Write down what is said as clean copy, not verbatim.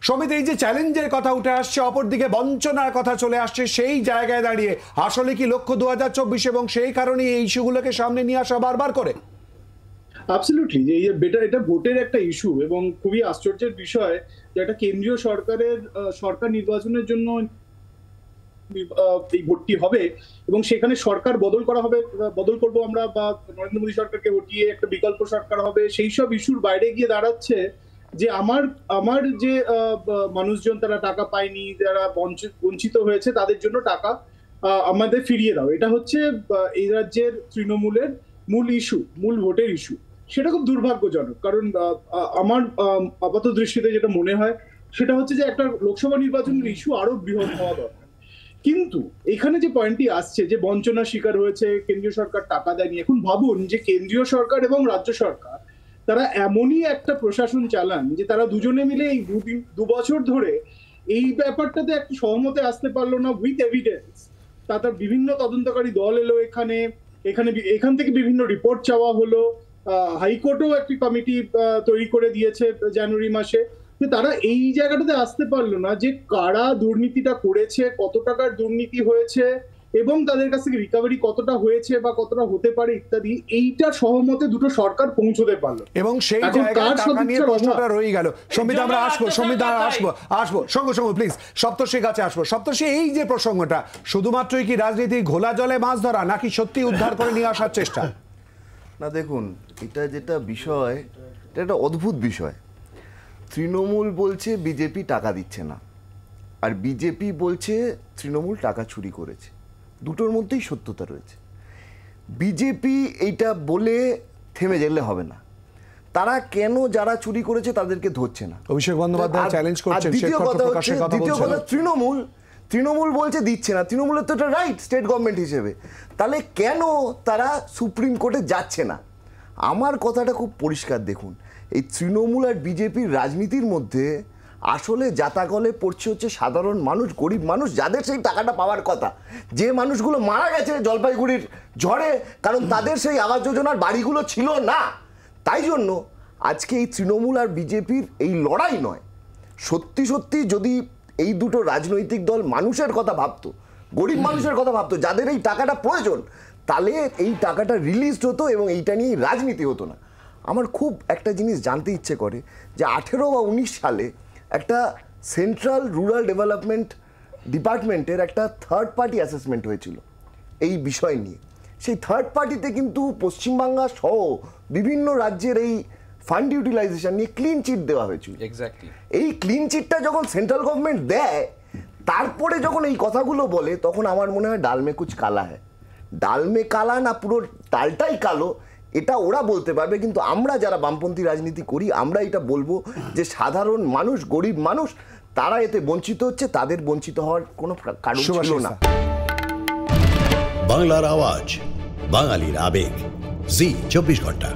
সমিত, এই যে চ্যালেঞ্জের কথা উঠে আসছে, অপরদিকে বঞ্চনার কথা চলে আসছে, সেই জায়গায় দাঁড়িয়ে আসলে কি লক্ষ্য 2024 এবং সেই কারণে এই ইস্যুগুলোকে সামনে নিয়ে আসা বারবার করে? অ্যাবসলিউটলি, যে এটা ভোটের একটা ইস্যু এবং খুবই আশ্চর্যের বিষয় যে একটা কেন্দ্রীয় সরকার নির্বাচনের জন্য এই ভোটটি হবে এবং সেখানে সরকার বদল করবো আমরা, বা নরেন্দ্র মোদী সরকারকে হটিয়ে একটা বিকল্প সরকার হবে, সেই সব ইস্যুর বাইরে গিয়ে দাঁড়াচ্ছে যে আমার যে মানুষজন তারা টাকা পায়নি, যারা বঞ্চিত হয়েছে, তাদের জন্য টাকা আমাদের ফিরিয়ে দাও। এটা হচ্ছে এই রাজ্যের তৃণমূলের মূল ভোটের ইস্যু। সেটা খুব দুর্ভাগ্যজনক, কারণ আমার আপাত দৃষ্টিতে যেটা মনে হয় সেটা হচ্ছে যে একটা লোকসভা নির্বাচনের ইস্যু আরো বৃহৎ হওয়া দরকার। কিন্তু এখানে যে পয়েন্টটি আসছে যে বঞ্চনার শিকার হয়েছে, কেন্দ্রীয় সরকার টাকা দেয়নি, এখন ভাবুন যে কেন্দ্রীয় সরকার এবং রাজ্য সরকার তারা এমনই একটা প্রশাসন চালান যে তারা দুজনে মিলে এই 2 বছর ধরে এই ব্যাপারটাতে একটা সহমতে আসতে পারলো না উইথ এভিডেন্স। তার বিভিন্ন তদন্তকারী দল এলো এখান থেকে বিভিন্ন রিপোর্ট চাওয়া হলো, হাইকোর্টও একটি কমিটি তৈরি করে দিয়েছে জানুয়ারি মাসে। তারা এই জায়গাটাতে আসতে পারলো না যে কারা দুর্নীতিটা করেছে, কত টাকার দুর্নীতি হয়েছে এবং তাদের কাছ থেকে রিকভারি কতটা হয়েছে বা কতটা হতে পারে ইত্যাদি। এইটা সহমতে দুটো সরকার পৌঁছতে পারলো এবং সেই জায়গায় টাকা নিয়ে প্রশ্নটা রয়ে গেল। সমিত, আমরা আসবো সঙ্গে প্লিজ সপ্তর্ষির কাছে আসবো। সপ্তর্ষি, এই যে প্রসঙ্গটা শুধুমাত্রই কি রাজনীতি ঘোলা জলে মাছ ধরা, নাকি সত্যি উদ্ধার করে নিয়ে আসার চেষ্টা? না, দেখুন, এটা যেটা বিষয়, এটা একটা অদ্ভুত বিষয়। তৃণমূল বলছে বিজেপি টাকা দিচ্ছে না, আর বিজেপি বলছে তৃণমূল টাকা চুরি করেছে। দুটোর মধ্যেই সত্যতা রয়েছে। বিজেপি এইটা বলে থেমে গেলে হবে না। তারা কেন যারা চুরি করেছে তাদেরকে ধরছে না? অভিষেক বন্দ্যোপাধ্যায় চ্যালেঞ্জ করছেন। দ্বিতীয় কথা, তৃণমূল বলছে দিচ্ছে না। তৃণমূলের তো এটা রাইট স্টেট গভর্নমেন্ট হিসেবে। তাহলে কেন তারা সুপ্রিম কোর্টে যাচ্ছে না? আমার কথাটা খুব পরিষ্কার। দেখুন, এই তৃণমূল আর বিজেপির রাজনীতির মধ্যে আসলে জাতাকলে পড়ছে হচ্ছে সাধারণ মানুষ, গরিব মানুষ, যাদের সেই টাকাটা পাওয়ার কথা, যে মানুষগুলো মারা গেছে জলপাইগুড়ির ঝড়ে, কারণ তাদের সেই আবাস যোজনার বাড়িগুলো ছিল না। তাই জন্য আজকে এই তৃণমূল আর বিজেপির এই লড়াই নয়। সত্যি সত্যি যদি এই দুটো রাজনৈতিক দল মানুষের কথা ভাবতো, গরিব মানুষের কথা ভাবতো, যাদের এই টাকাটা প্রয়োজন, তাহলে এই টাকাটা রিলিজড হতো এবং এইটা নিয়ে রাজনীতি হতো না। আমার খুব একটা জিনিস জানতে ইচ্ছে করে যে 18 বা 19 সালে একটা সেন্ট্রাল রুরাল ডেভেলপমেন্ট ডিপার্টমেন্টের একটা থার্ড পার্টি অ্যাসেসমেন্ট হয়েছিল এই বিষয় নিয়ে। সেই থার্ড পার্টিতে কিন্তু পশ্চিমবাংলা সহ বিভিন্ন রাজ্যের এই ফান্ড ইউটিলাইজেশন নিয়ে ক্লিন চিট দেওয়া হয়েছিল। এক্স্যাক্টলি। এই ক্লিন চিটটা যখন সেন্ট্রাল গভর্নমেন্ট দেয়, তারপরে যখন এই কথাগুলো বলে, তখন আমার মনে হয় ডাল মে কুছ কালা হ্যায়। ডাল মে কালা না পুরো ডালটাই কালো, এটা ওরা বলতে পারবে। কিন্তু আমরা যারা বামপন্থী রাজনীতি করি, আমরা এটা বলবো যে সাধারণ মানুষ, গরিব মানুষ, তারা এতে বঞ্চিত হচ্ছে। তাদের বঞ্চিত হওয়ার কোনো কারণ ছিল না। বাংলার আওয়াজ, বাঙালির আবেগ, জি 24 ঘন্টা।